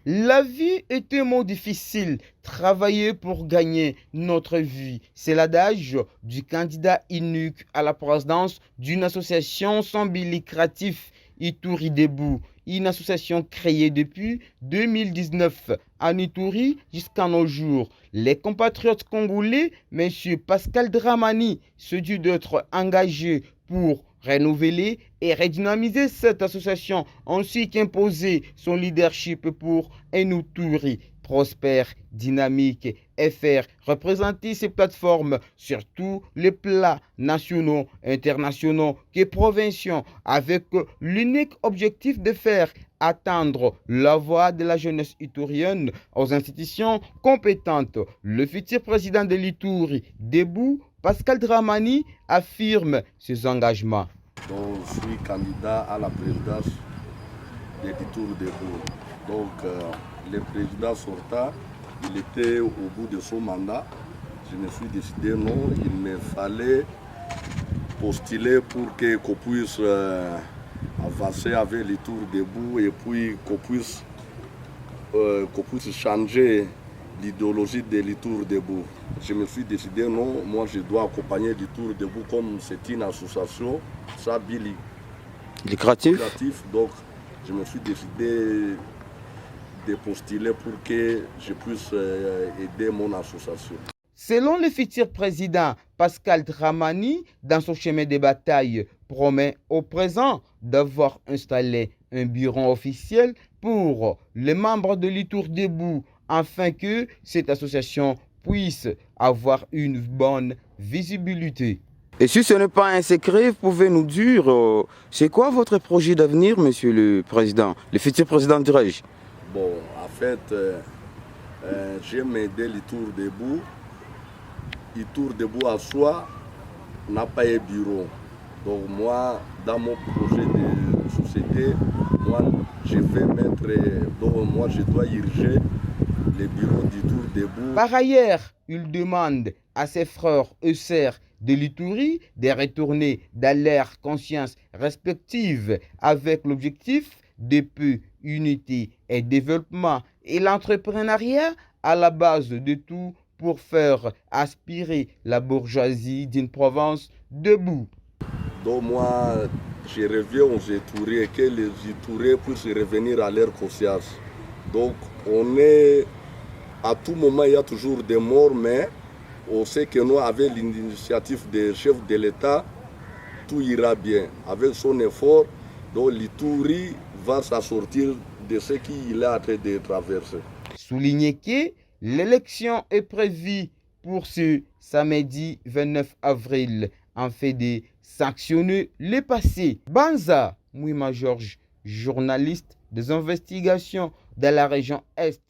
La vie est un mot difficile. Travailler pour gagner notre vie. C'est l'adage du candidat unique à la présidence d'une association sans but lucratif, Ituri Debout, une association créée depuis 2019 à Ituri jusqu'à nos jours. Les compatriotes congolais, M. Pascal Dramani, se dit d'être engagé pour renouveler et redynamiser cette association, ainsi qu'imposer son leadership pour un Ituri prospère, dynamique et faire représenter ces plateformes sur tous les plats nationaux, internationaux et provinciaux, avec l'unique objectif de faire attendre la voix de la jeunesse iturienne aux institutions compétentes. Le futur président de l'Ituri Debout, Pascal Dramani, affirme ses engagements. Donc, je suis candidat à la présidence de l'Ituri Debout. Donc, le président sortant, il était au bout de son mandat. Je me suis décidé non, il me fallait postuler pour qu'on puisse avancer avec l'Ituri Debout et puis qu'on puisse changer l'idéologie de l'Ituri Debout. Je me suis décidé non, moi je dois accompagner l'Ituri Debout comme c'est une association, ça Lucratif. Donc je me suis décidé de postuler pour que je puisse aider mon association. Selon le futur président Pascal Dramani, dans son chemin de bataille, promet au présent d'avoir installé un bureau officiel pour les membres de l'Ituri Debout afin que cette association puisse avoir une bonne visibilité. Et si ce n'est pas un secret, vous pouvez nous dire, c'est quoi votre projet d'avenir, monsieur le président, le futur président dirais-je? Bon, en fait, j'aime aider l'Ituri Debout. Ituri Debout à soi n'a pas un bureau. Donc moi, dans mon projet de société, moi, je vais mettre, donc moi, je dois diriger les bureaux d'Ituri Debout. Par ailleurs, il demande à ses frères et sœurs de l'Ituri de retourner dans leurs consciences respectives avec l'objectif de paix, unité et développement et l'entrepreneuriat à la base de tout pour faire aspirer la bourgeoisie d'une province debout. Donc moi, je reviens aux Ituriens et que les Ituriens puissent revenir à leur conscience. Donc on est, à tout moment, il y a toujours des morts, mais on sait que nous, avec l'initiative des chefs de l'État, tout ira bien. Avec son effort, donc l'Ituri va s'assortir de ce qu'il est en train de traverser. Souligner que l'élection est prévue pour ce samedi 29 avril en fait de sanctionner le passé. Banza Mouima Georges, journaliste des investigations de la région Est.